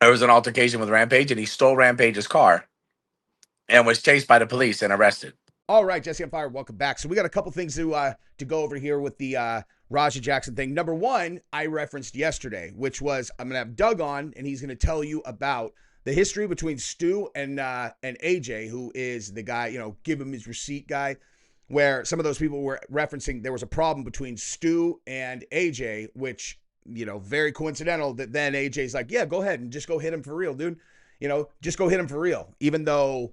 there was an altercation with Rampage, and he stole Rampage's car and was chased by the police and arrested. All right, Jesse on Fire, welcome back. So we got a couple things to go over here with the Raja Jackson thing. Number one, I referenced yesterday, which was I'm gonna have Doug on, and he's gonna tell you about the history between Stu and AJ, who is the guy, give him his receipt guy, where some of those people were referencing there was a problem between Stu and AJ, which, very coincidental that then AJ's like, yeah, go ahead and just go hit him for real, dude. Just go hit him for real. Even though,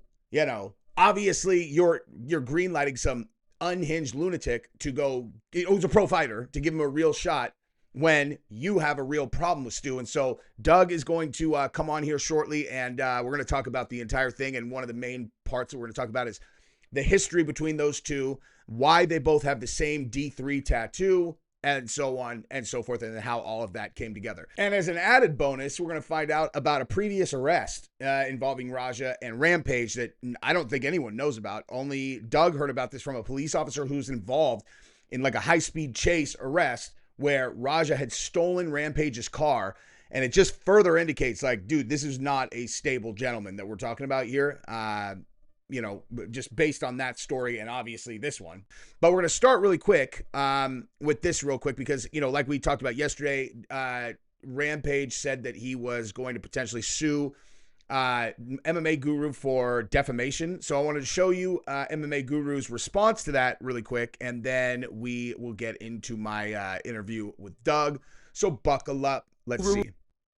obviously you're greenlighting some unhinged lunatic to go, who's a pro fighter, to give him a real shot when you have a real problem with Stu. And so Doug is going to come on here shortly, and we're going to talk about the entire thing. And one of the main parts that we're going to talk about is the history between those two, why they both have the same D3 tattoo, and so on and so forth, and how all of that came together. And as an added bonus, we're going to find out about a previous arrest involving Raja and Rampage that I don't think anyone knows about. Only Doug heard about this from a police officer who's involved in like a high-speed chase arrest where Raja had stolen Rampage's car. And it just further indicates, like, dude, this is not a stable gentleman that we're talking about here. Just based on that story and obviously this one. But we're going to start really quick with this real quick because, like we talked about yesterday, Rampage said that he was going to potentially sue MMA Guru for defamation. So I wanted to show you MMA Guru's response to that really quick, and then we will get into my interview with Doug. So buckle up. Let's see.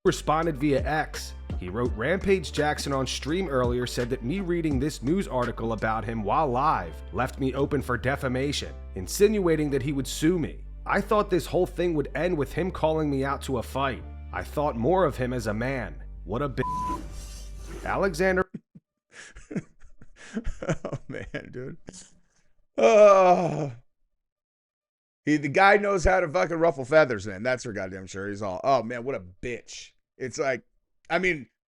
Responded via X. He wrote, Rampage Jackson on stream earlier said that me reading this news article about him while live left me open for defamation, insinuating that he would sue me. I thought this whole thing would end with him calling me out to a fight. I thought more of him as a man. What a bitch. Alexander. Oh, man, dude. Oh. The guy knows how to fucking ruffle feathers, man. That's for goddamn sure. He's all, oh, man, what a bitch. It's like,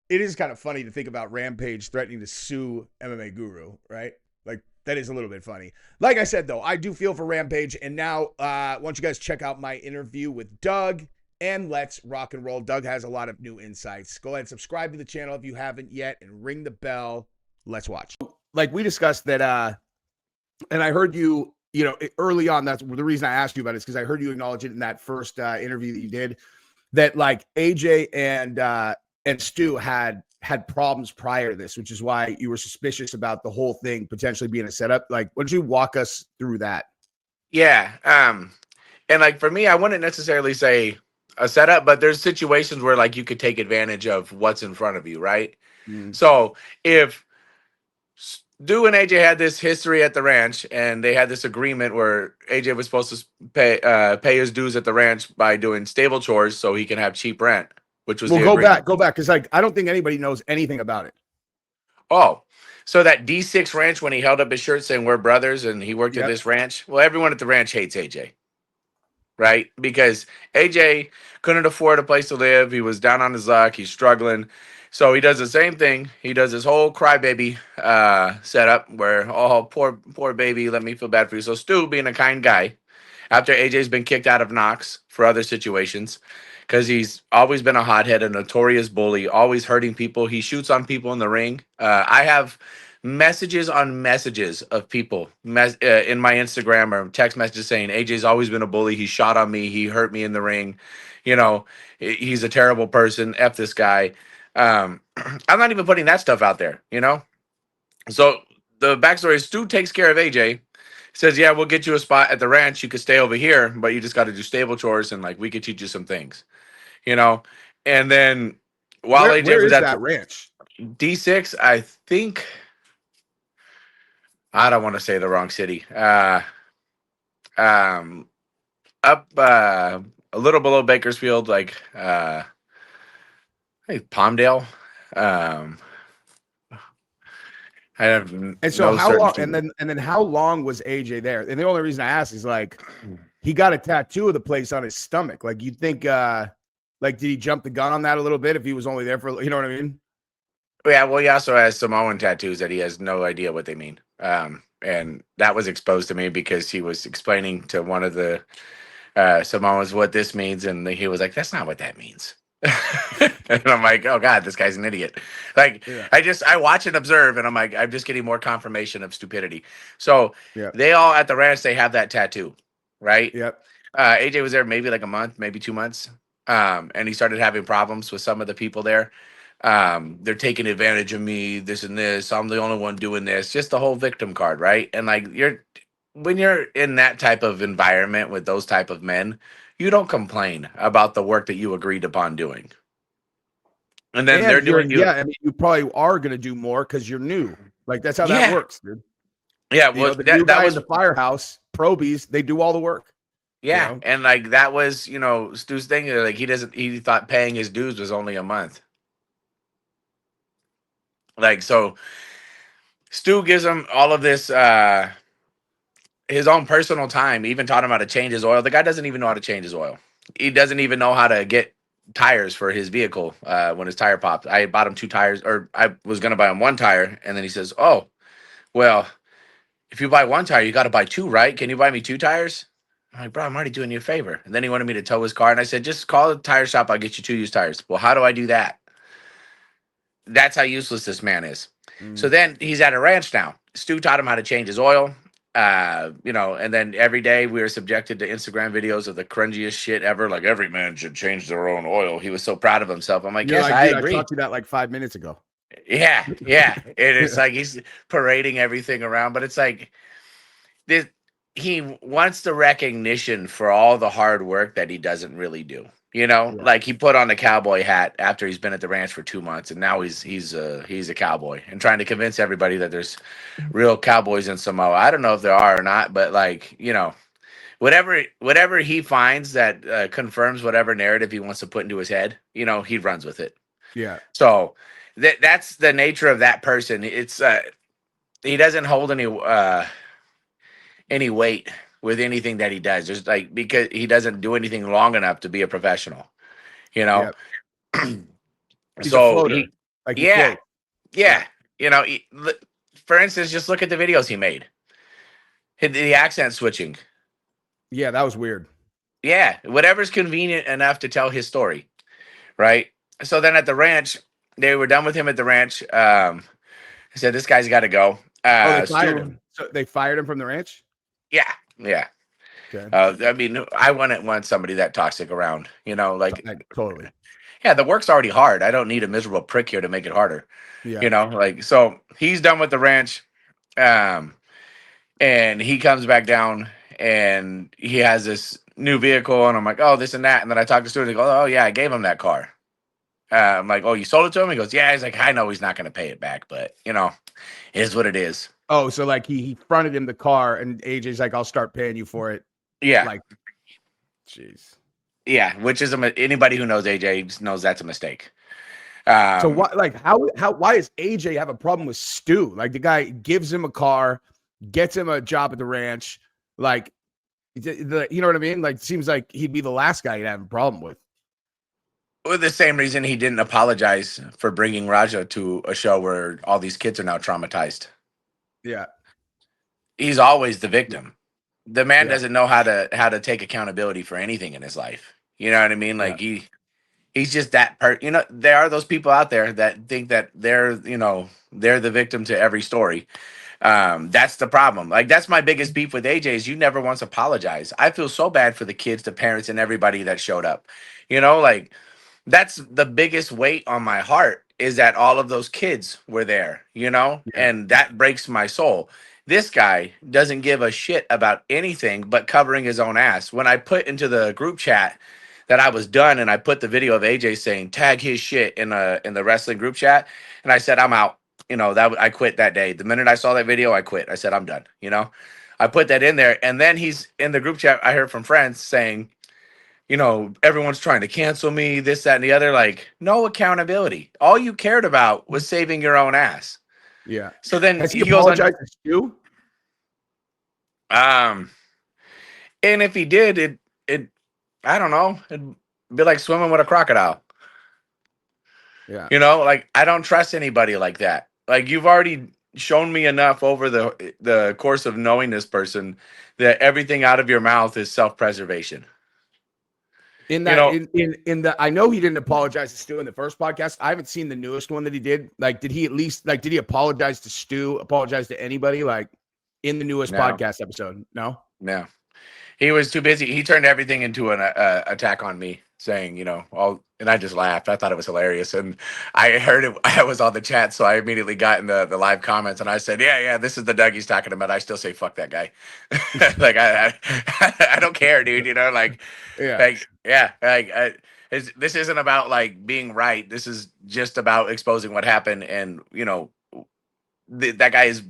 it is kind of funny to think about Rampage threatening to sue MMA Guru, right? Like, that is a little bit funny. Like I said, though, I do feel for Rampage. And now, I want you guys to check out my interview with Doug, and let's rock and roll. Doug has a lot of new insights. Go ahead and subscribe to the channel if you haven't yet, and ring the bell. Let's watch. Like we discussed that, and I heard you, early on, that's the reason I asked you about it, is because I heard you acknowledge it in that first interview that you did, that like AJ and Stu had problems prior to this, which is why you were suspicious about the whole thing potentially being a setup. Like, why don't you walk us through that? Yeah. And like for me, I wouldn't necessarily say a setup, but there's situations where like you could take advantage of what's in front of you, right? So if Stu and AJ had this history at the ranch, and they had this agreement where AJ was supposed to pay his dues at the ranch by doing stable chores so he can have cheap rent, which was go back, because like I don't think anybody knows anything about it. Oh, so that D6 ranch, when he held up his shirt saying we're brothers and he worked at this ranch, well, everyone at the ranch hates AJ, right? Because AJ couldn't afford a place to live. He was down on his luck. He's struggling. So he does the same thing. He does his whole crybaby setup where, oh, poor baby, let me feel bad for you. So Stu, being a kind guy, after AJ's been kicked out of Knox for other situations, because he's always been a hothead, a notorious bully, always hurting people. He shoots on people in the ring. I have messages on messages of people in my Instagram or text messages saying, AJ's always been a bully. He shot on me. He hurt me in the ring. He's a terrible person. F this guy. I'm not even putting that stuff out there, So the backstory is Stu takes care of AJ, says, yeah, we'll get you a spot at the ranch. You could stay over here, but you just got to do stable chores, and like we could teach you some things, And then while AJ was at that ranch, D6, I think, I don't want to say the wrong city. Up a little below Bakersfield, like hey, Palmdale. I have and so how long? And then how long was AJ there? And the only reason I ask is like he got a tattoo of the place on his stomach. Like you'd think, like did he jump the gun on that a little bit if he was only there for, you know what I mean? Yeah, well, he also has Samoan tattoos that he has no idea what they mean. And that was exposed to me because he was explaining to one of the Samoans what this means, and he was like, "That's not what that means." And I'm like, oh God, this guy's an idiot. Like, Yeah. I watch and observe, and I'm like, I'm just getting more confirmation of stupidity. So Yep. they all at the ranch, they have that tattoo, right? Yep. AJ was there maybe like a month, maybe 2 months. And he started having problems with some of the people there. They're taking advantage of me, this and this. I'm the only one doing this. Just the whole victim card, right? And like when you're in that type of environment with those type of men, you don't complain about the work that you agreed upon doing. And then they're doing you. Yeah, I mean, you probably are going to do more because you're new. Like, that's how that Yeah. works, dude. Yeah, You well, know, the new that guy was in the firehouse, probies, they do all the work. yeah, You know? and like that was Stu's thing. Like he thought paying his dues was only a month. Like so, Stu gives him all of this his own personal time. He even taught him how to change his oil. The guy doesn't even know how to change his oil. He doesn't even know how to get tires for his vehicle when his tire popped. I bought him 2 tires, or I was gonna buy him 1 tire, and then he says, "Oh, well, if you buy 1 tire, you got to buy 2, right? Can you buy me 2 tires?" I'm like, "Bro, I'm already doing you a favor." And then he wanted me to tow his car, and I said, "Just call the tire shop. I'll get you 2 used tires." Well, how do I do that? That's how useless this man is. So then he's at a ranch now. Stu taught him how to change his oil. And then every day we were subjected to Instagram videos of the cringiest shit ever. Like, every man should change their own oil. He was so proud of himself. I'm like, You're yes, like, I dude, agree. I talked to you that like 5 minutes ago. Yeah. And it's like he's parading everything around, but it's like this. He wants the recognition for all the hard work that he doesn't really do. Like he put on the cowboy hat after he's been at the ranch for 2 months, and now he's a cowboy and trying to convince everybody that there's real cowboys in Samoa. I don't know if there are or not, but like whatever he finds that confirms whatever narrative he wants to put into his head, he runs with it. Yeah. So that's the nature of that person. It's he doesn't hold any weight with anything that he does, just like because he doesn't do anything long enough to be a professional. Yep. He's a So floater. Like he yeah, floats. yeah. For instance, just look at the videos he made. The accent switching. Yeah, that was weird. Yeah, whatever's convenient enough to tell his story, right? So then at the ranch, they were done with him at the ranch. I said, "This guy's got to go." They fired him. So they fired him from the ranch? Yeah. Okay. I mean, I wouldn't want somebody that toxic around. Totally. Yeah, the work's already hard. I don't need a miserable prick here to make it harder. Yeah. So he's done with the ranch, and he comes back down, and he has this new vehicle, and I'm like, oh, this and that, and then I talk to Stuart, and he goes, oh yeah, I gave him that car. I'm like, oh, you sold it to him? He goes, yeah. He's like, I know he's not going to pay it back, but it is what it is. Oh, so like he fronted him the car, and AJ's like, I'll start paying you for it. Yeah. Like, jeez. Yeah, which is anybody who knows AJ knows that's a mistake. So what? Like, why does AJ have a problem with Stu? Like, the guy gives him a car, gets him a job at the ranch. Like, you know what I mean? Like, seems like he'd be the last guy you'd have a problem with. For the same reason he didn't apologize for bringing Raja to a show where all these kids are now traumatized. Yeah, he's always the victim. The man doesn't know how to take accountability for anything in his life. You know what I mean? Like he's just that there are those people out there that think that they're the victim to every story. That's the problem. Like, that's my biggest beef with AJ is you never once apologize. I feel so bad for the kids, the parents, and everybody that showed up. Like, that's the biggest weight on my heart is that all of those kids were there, and that breaks my soul. This guy doesn't give a shit about anything but covering his own ass. When I put into the group chat that I was done, and I put the video of AJ saying tag his shit in the wrestling group chat, and I said I'm out. That I quit that day. The minute I saw that video, I quit. I said I'm done. I put that in there, and then he's in the group chat. I heard from friends saying, everyone's trying to cancel me, this, that, and the other. Like, no accountability. All you cared about was saving your own ass. Yeah. So then he apologized to Stu? And if he did, it I don't know. It'd be like swimming with a crocodile. Yeah. Like, I don't trust anybody like that. Like, you've already shown me enough over the course of knowing this person that everything out of your mouth is self-preservation. In that, in the, I know he didn't apologize to Stu in the first podcast. I haven't seen the newest one that he did. Like, did he at least did he apologize to Stu? Apologize to anybody? Like in the newest podcast episode? No. He was too busy. He turned everything into an attack on me, saying, and I just laughed. I thought it was hilarious. And I heard it. I was on the chat, so I immediately got in the live comments, and I said, yeah, this is the Doug he's talking about. I still say, fuck that guy. Like, I don't care, dude. This isn't about like being right. This is just about exposing what happened. And, that guy is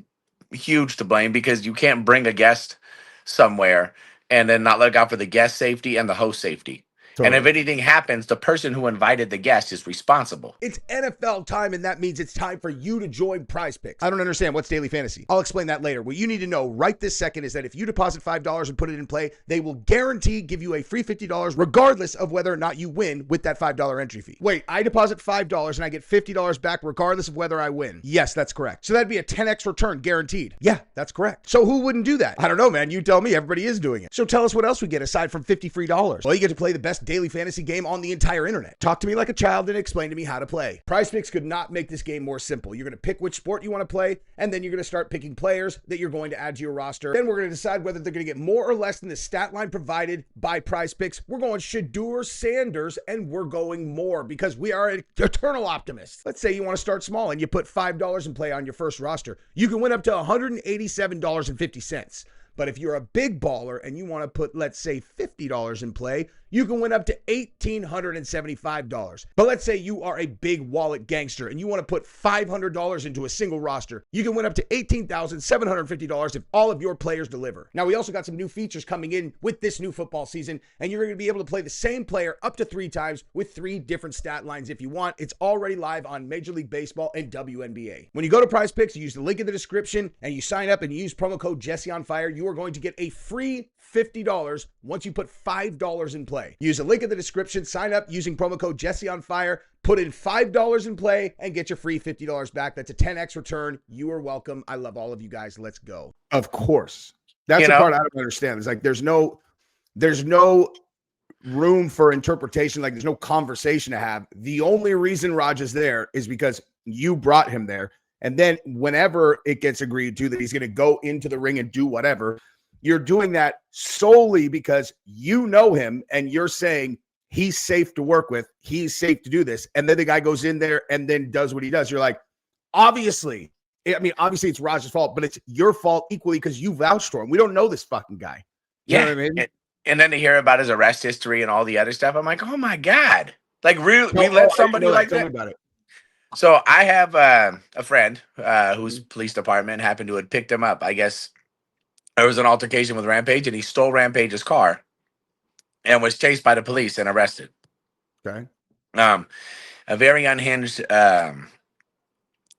huge to blame, because you can't bring a guest somewhere and then not look out for the guest safety and the host safety. Totally. And if anything happens, the person who invited the guest is responsible. It's NFL time, and that means it's time for you to join PrizePicks. I don't understand what's daily fantasy. I'll explain that later. What you need to know right this second is that if you deposit $5 and put it in play, they will guarantee give you a free $50 regardless of whether or not you win with that $5 entry fee. Wait, I deposit $5 and I get $50 back regardless of whether I win. Yes, that's correct. So that'd be a 10x return guaranteed. Yeah, that's correct. So who wouldn't do that? I don't know, man. You tell me. Everybody is doing it. So tell us what else we get aside from $50 free. Well, you get to play the best daily fantasy game on the entire internet. Talk to me like a child and explain to me how to play. PrizePicks could not make this game more simple. You're going to pick which sport you want to play, and then you're going to start picking players that you're going to add to your roster. Then we're going to decide whether they're going to get more or less than the stat line provided by PrizePicks. We're going Shedeur Sanders, and we're going more because we are eternal optimists. Let's say you want to start small and you put $5 in play on your first roster. You can win up to $187.50. But if you're a big baller and you want to put, let's say, $50 in play, you can win up to $1,875. But let's say you are a big wallet gangster and you want to put $500 into a single roster. You can win up to $18,750 if all of your players deliver. Now, we also got some new features coming in with this new football season, and you're going to be able to play the same player up to 3 times with 3 different stat lines if you want. It's already live on Major League Baseball and WNBA. When you go to PrizePicks, you use the link in the description and you sign up and you use promo code JesseOnFire, you are going to get a free $50 once you put $5 in play. Use the link in the description, sign up using promo code JesseOnFire, put in $5 in play, and get your free $50 back. That's a 10x return. You are welcome. I love all of you guys. Let's go. Of course. That's the part I don't understand. It's like there's no room for interpretation. Like there's no conversation to have. The only reason Raj is there is because you brought him there. And then whenever it gets agreed to that he's going to go into the ring and do whatever, you're doing that solely because you know him and you're saying he's safe to work with. He's safe to do this. And then the guy goes in there and then does what he does. You're like, obviously it's Raj's fault, but it's your fault equally because you vouched for him. We don't know this fucking guy. You know what I mean? And then to hear about his arrest history and all the other stuff, I'm like, oh my God. Like, really, we let somebody like that? About it. So I have a friend whose police department happened to have picked him up. I guess there was an altercation with Rampage, and he stole Rampage's car and was chased by the police and arrested. Okay. A very unhinged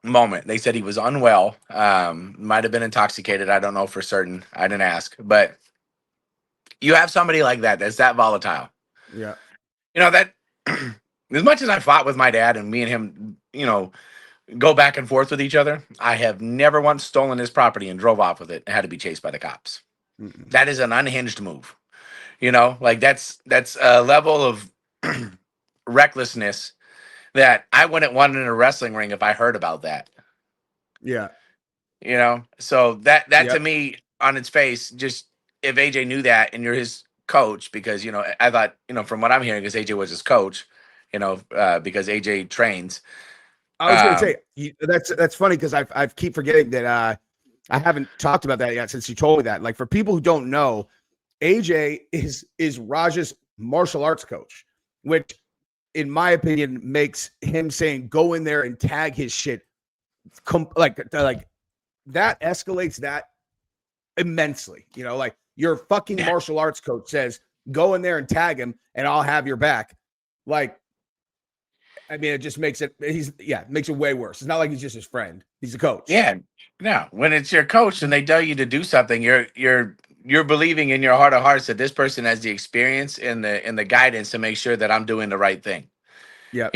moment. They said he was unwell, might have been intoxicated. I don't know for certain. I didn't ask. But you have somebody like that that's that volatile. Yeah. That as much as I fought with my dad and me and him, go back and forth with each other, I have never once stolen his property and drove off with it and had to be chased by the cops. Mm-mm. That is an unhinged move. Like that's a level of recklessness that I wouldn't want in a wrestling ring if I heard about that. Yeah. So that to me on its face, just if AJ knew that and you're his coach, because, I thought, from what I'm hearing, because AJ was his coach, because AJ trains. I was going to say that's funny because I keep forgetting that I haven't talked about that yet since you told me that. Like for people who don't know, AJ is Raj's martial arts coach, which in my opinion makes him saying go in there and tag his shit like that escalates that immensely. Like your fucking martial arts coach says go in there and tag him and I'll have your back. Like, I mean, it just makes it makes it way worse. It's not like he's just his friend. He's a coach. Yeah. No, when it's your coach and they tell you to do something, you're believing in your heart of hearts that this person has the experience and the guidance to make sure that I'm doing the right thing. Yeah.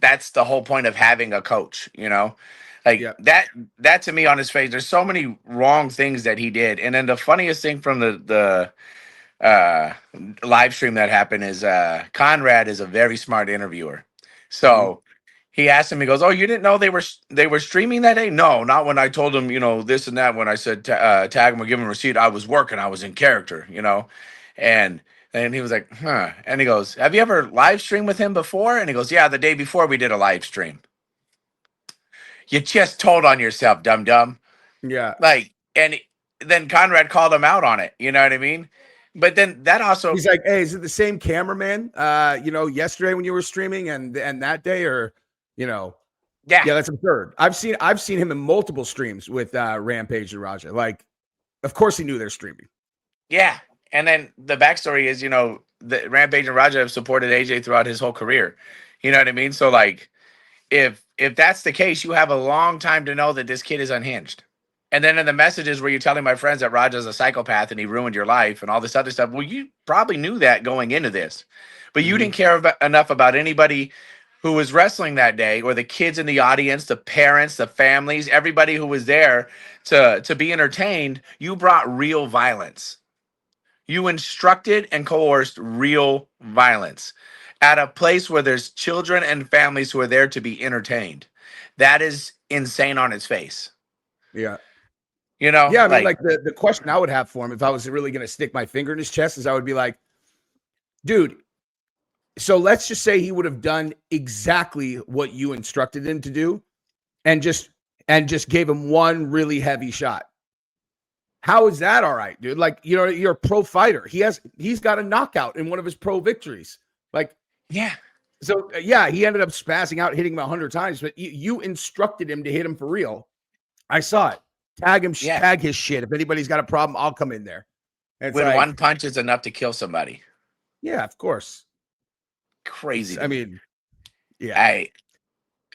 That's the whole point of having a coach, that to me on his face, there's so many wrong things that he did. And then the funniest thing from the live stream that happened is Conrad is a very smart interviewer. So he asked him, he goes, "Oh, you didn't know they were streaming that day?" "No, not when I told him, this and that. When I said tag him or give him a receipt, I was working, I was in character, And he was like, "Huh." And he goes, "Have you ever live streamed with him before?" And he goes, "Yeah, the day before we did a live stream." You just told on yourself, dum dum. Yeah. Like, and then Conrad called him out on it. You know what I mean? But then that also, he's like, "Hey, is it the same cameraman? Yesterday when you were streaming and that day, or yeah, that's absurd." I've seen him in multiple streams with Rampage and Raja. Like, of course he knew they're streaming. Yeah. And then the backstory is, the Rampage and Raja have supported AJ throughout his whole career. You know what I mean? So like, if that's the case, you have a long time to know that this kid is unhinged. And then in the messages where you're telling my friends that Raja's a psychopath and he ruined your life and all this other stuff, well, you probably knew that going into this, but you didn't care enough about anybody who was wrestling that day, or the kids in the audience, the parents, the families, everybody who was there to be entertained. You brought real violence. You instructed and coerced real violence at a place where there's children and families who are there to be entertained. That is insane on its face. Yeah. Yeah, I mean, like the question I would have for him if I was really going to stick my finger in his chest is I would be like, dude, so let's just say he would have done exactly what you instructed him to do and just gave him one really heavy shot. How is that all right, dude? Like, you're a pro fighter. He's got a knockout in one of his pro victories. Like, yeah. So, yeah, he ended up spazzing out, hitting him 100 times, but you instructed him to hit him for real. I saw it. Tag him, tag his shit. If anybody's got a problem, I'll come in there. When one punch is enough to kill somebody. Yeah, of course. Crazy. I mean, yeah.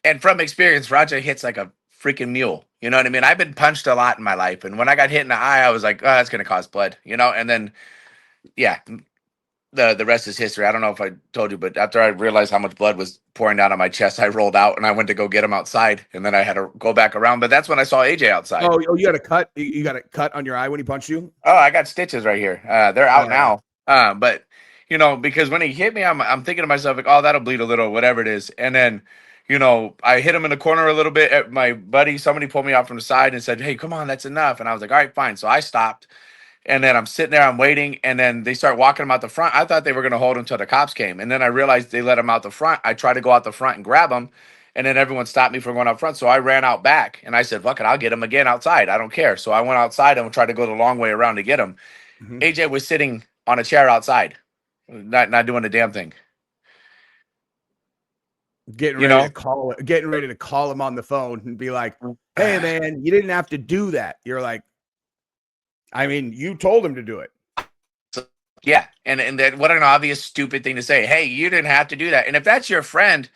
And from experience, Raja hits like a freaking mule. You know what I mean? I've been punched a lot in my life. And when I got hit in the eye, I was like, oh, that's going to cause blood, And then, the rest is history. I don't know if I told you, but after I realized how much blood was pouring down on my chest, I rolled out and I went to go get him outside, and then I had to go back around. But that's when I saw AJ outside. Oh, you got a cut? You got a cut on your eye when he punched you? Oh, I got stitches right here. They're out now. But because when he hit me, I'm thinking to myself like, oh, that'll bleed a little, whatever it is. And then, I hit him in the corner a little bit. My buddy, somebody pulled me out from the side and said, "Hey, come on, that's enough." And I was like, all right, fine. So I stopped. And then I'm sitting there, I'm waiting, and then they start walking him out the front. I thought they were going to hold him until the cops came. And then I realized they let him out the front. I tried to go out the front and grab him, and then everyone stopped me from going out front. So I ran out back, and I said, fuck it, I'll get him again outside. I don't care. So I went outside and tried to go the long way around to get him. AJ was sitting on a chair outside, not doing a damn thing. Getting ready to call him on the phone and be like, "Hey, man, you didn't have to do that." You're like, I mean, you told him to do it. So, yeah. And then what an obvious stupid thing to say. Hey, you didn't have to do that. And if that's your friend,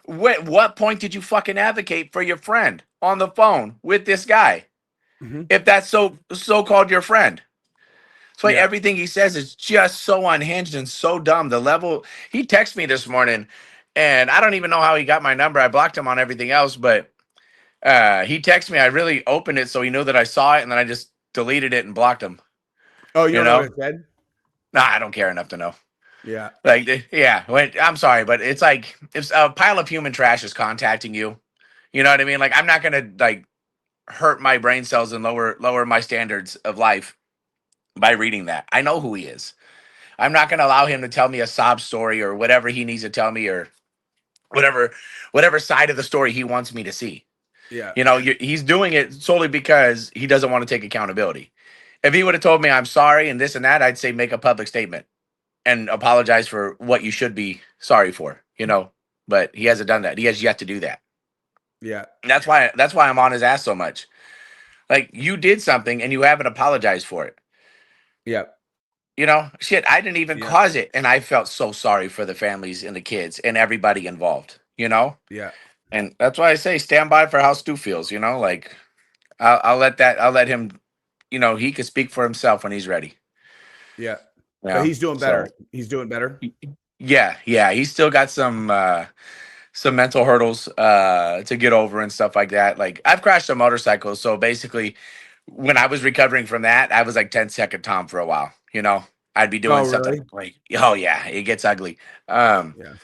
what point did you fucking advocate for your friend on the phone with this guy? If that's so-called your friend. So everything he says is just so unhinged and so dumb. The level he texted me this morning, and I don't even know how he got my number. I blocked him on everything else, but he texted me. I really opened it so he knew that I saw it, and then I just deleted it and blocked him. Oh, you know what it said? Nah, I don't care enough to know. Yeah. I'm sorry, but it's like if a pile of human trash is contacting you, you know what I mean? Like, I'm not gonna like hurt my brain cells and lower my standards of life by reading that. I know who he is. I'm not gonna allow him to tell me a sob story or whatever he needs to tell me, or whatever side of the story he wants me to see. Yeah. He's doing it solely because he doesn't want to take accountability. If he would have told me I'm sorry and this and that, I'd say make a public statement and apologize for what you should be sorry for, but he hasn't done that. He has yet to do that. Yeah. And that's why I'm on his ass so much. Like, you did something and you haven't apologized for it. Yeah. Shit, I didn't even cause it. And I felt so sorry for the families and the kids and everybody involved, Yeah. And that's why I say stand by for how Stu feels, like I'll let him, he could speak for himself when he's ready. Yeah. But he's doing better. So, he's doing better. Yeah. He's still got some mental hurdles to get over and stuff like that. Like, I've crashed a motorcycle. So basically when I was recovering from that, I was like 10-second Tom for a while, I'd be doing Oh, something really? like, oh yeah, it gets ugly. Um, Yeah.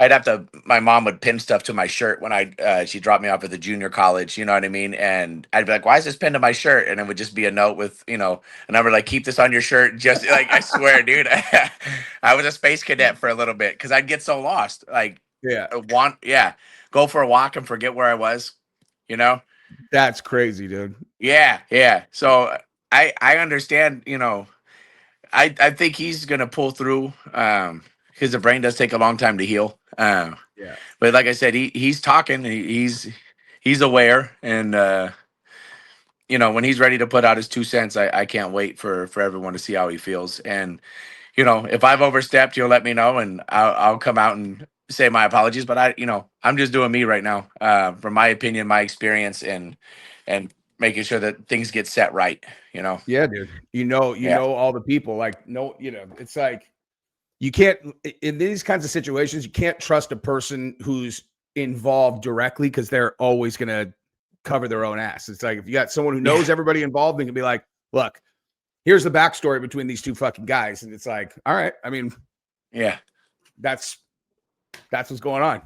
I'd have to. My mom would pin stuff to my shirt when she dropped me off at the junior college. You know what I mean? And I'd be like, "Why is this pinned to my shirt?" And it would just be a note with a number like, "Keep this on your shirt." Just like I swear, dude, I was a space cadet for a little bit because I'd get so lost. Like, Yeah. go for a walk and forget where I was. You know? That's crazy, dude. Yeah, yeah. So I understand. I think he's gonna pull through. Because the brain does take a long time to heal. Yeah. But like I said, he's talking. He's aware, and when he's ready to put out his 2 cents, I can't wait for everyone to see how he feels. And if I've overstepped, you'll let me know, and I'll come out and say my apologies. But I'm just doing me right now, from my opinion, my experience, and making sure that things get set right. Yeah, dude. You Yeah. know all the people. Like, no, it's like you can't in these kinds of situations, you can't trust a person who's involved directly because they're always gonna cover their own ass. It's like if you got someone who knows everybody involved, they can be like, look, here's the backstory between these two fucking guys. And it's like, all right, I mean, Yeah. that's what's going on.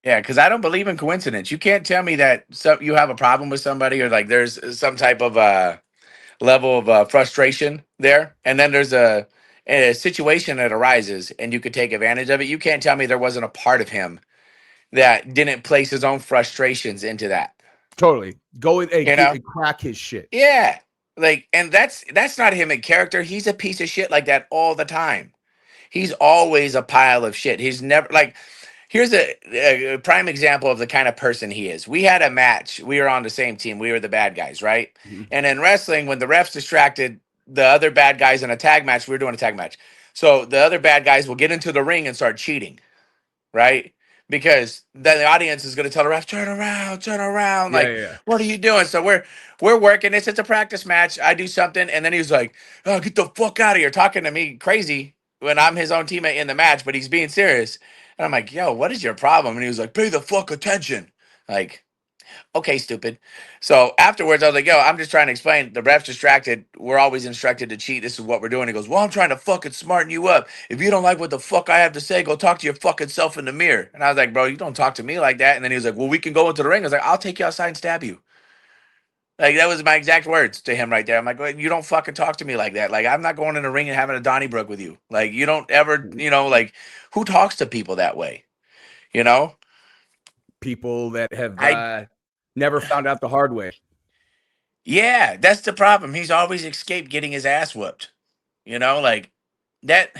Yeah, because I don't believe in coincidence. You can't tell me that you have a problem with somebody, or like there's some type of level of frustration there, and then there's a situation that arises, and you could take advantage of it. You can't tell me there wasn't a part of him that didn't place his own frustrations into that. Totally. Go in You know? and crack his shit. Yeah, like, and that's not him in character. He's a piece of shit like that all the time. He's always a pile of shit. He's never like. Here's a prime example of the kind of person he is. We had a match. We were on the same team. We were the bad guys, right? Mhm. And in wrestling, when the refs distracted the other bad guys in a tag match, we were doing a tag match. So the other bad guys will get into the ring and start cheating, right? Because then the audience is going to tell the ref, turn around. Yeah, Like, yeah. what are you doing? So we're working this. It's a practice match. I do something, and then he's like, "Oh, get the fuck out of here!" Talking to me crazy when I'm his own teammate in the match, but he's being serious. And I'm like, "Yo, what is your problem?" And he was like, "Pay the fuck attention." Like, okay, stupid. So afterwards, I was like, yo, I'm just trying to explain. The ref's distracted. We're always instructed to cheat. This is what we're doing. He goes, well, I'm trying to fucking smarten you up. If you don't like what the fuck I have to say, go talk to your fucking self in the mirror. And I was like, bro, you don't talk to me like that. And then he was like, well, we can go into the ring. I was like, I'll take you outside and stab you. Like, that was my exact words to him right there. I'm like, well, you don't fucking talk to me like that. Like, I'm not going in the ring and having a Donnybrook with you. Like, you don't ever, like, who talks to people that way? You know? People that have I never found out the hard way. Yeah, that's the problem. He's always escaped getting his ass whooped. Like that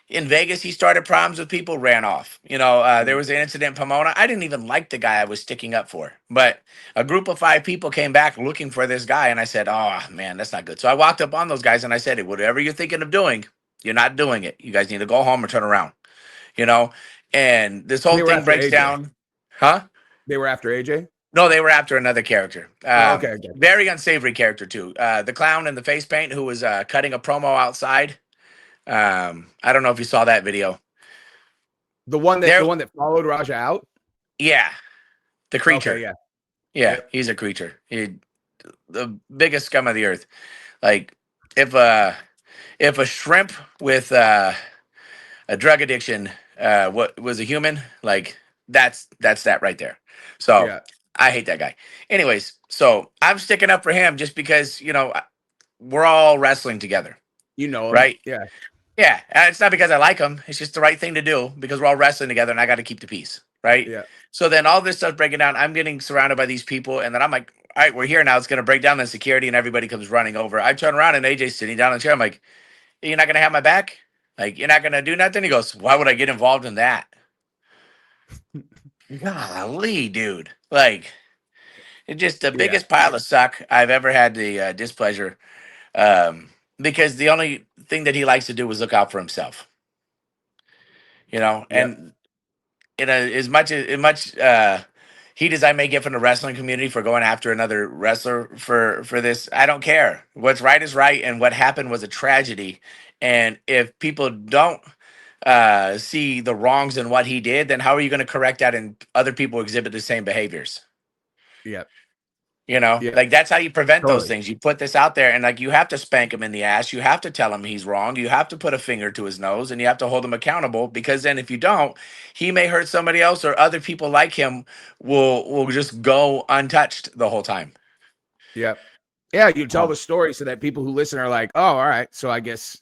in Vegas, he started problems with people, ran off. There was an incident in Pomona. I didn't even like the guy I was sticking up for, but a group of 5 people came back looking for this guy, and I said, "Oh man, that's not good." So I walked up on those guys and I said, "Whatever you're thinking of doing, you're not doing it. You guys need to go home or turn around." You know, and this whole They were thing after breaks AJ. down, huh? They were after AJ? No, they were after another character. Okay. Very unsavory character too. The clown in the face paint who was cutting a promo outside. I don't know if you saw that video. The one that followed Raja out? Yeah, the creature. Okay, yeah. Yeah, Yep. he's a creature. The biggest scum of the earth. Like if a shrimp with a drug addiction what was a human, like that's that right there. So Yeah. I hate that guy. Anyways, so I'm sticking up for him just because we're all wrestling together, You know him. right? Yeah. Yeah, it's not because I like him. It's just the right thing to do because we're all wrestling together, and I got to keep the peace, right? Yeah. So then all this stuff breaking down, I'm getting surrounded by these people, and then I'm like, all right, we're here now. It's going to break down the security, and everybody comes running over. I turn around, and AJ's sitting down in the chair. I'm like, you're not going to have my back? Like, you're not going to do nothing? He goes, why would I get involved in that? Golly, dude. Like, it's just the biggest pile of suck I've ever had the displeasure. Because the only thing that he likes to do is look out for himself. And as much heat as I may get from the wrestling community for going after another wrestler for this, I don't care. What's right is right, and what happened was a tragedy. And if people don't see the wrongs in what he did, then how are you going to correct that and other people exhibit the same behaviors? Yeah. Yeah. Like that's how you prevent those Totally. things. You put this out there and like you have to spank him in the ass. You have to tell him he's wrong. You have to put a finger to his nose and you have to hold him accountable, because then if you don't, he may hurt somebody else, or other people like him will just go untouched the whole time. Yeah. Yeah, you tell the story so that people who listen are like, oh, all right. So I guess,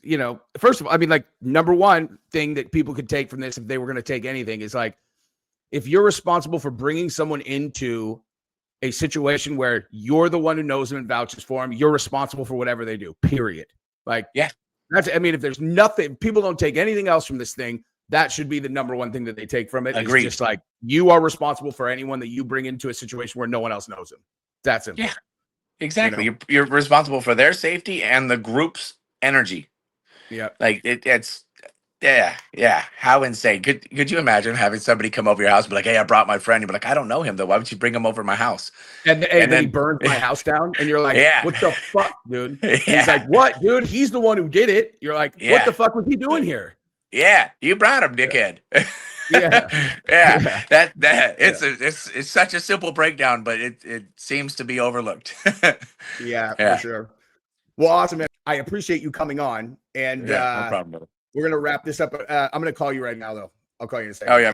first of all, I mean, like, number one thing that people could take from this, if they were going to take anything, is like, if you're responsible for bringing someone into a situation where you're the one who knows them and vouches for them, you're responsible for whatever they do, period. Like, yeah, if there's nothing, people don't take anything else from this thing, that should be the number one thing that they take from it. Agreed. It's just like, you are responsible for anyone that you bring into a situation where no one else knows them. That's it. Yeah, exactly. You're responsible for their safety and the group's energy. Yeah. Like it's yeah. How insane. Could you imagine having somebody come over your house and be like, hey, I brought my friend. You'd be like, I don't know him though. Why would you bring him over to my house? And then he burns my house down, and you're like, yeah. What the fuck, dude? Yeah. He's like, what, dude? He's the one who did it. You're like, what the fuck was he doing here? Yeah, you brought him, dickhead. Yeah. It's such a simple breakdown, but it seems to be overlooked. Yeah, for sure. Well, awesome, man. I appreciate you coming on, and no problem, brother. We're gonna wrap this up. I'm gonna call you right now, though. I'll call you in a second. Oh yeah.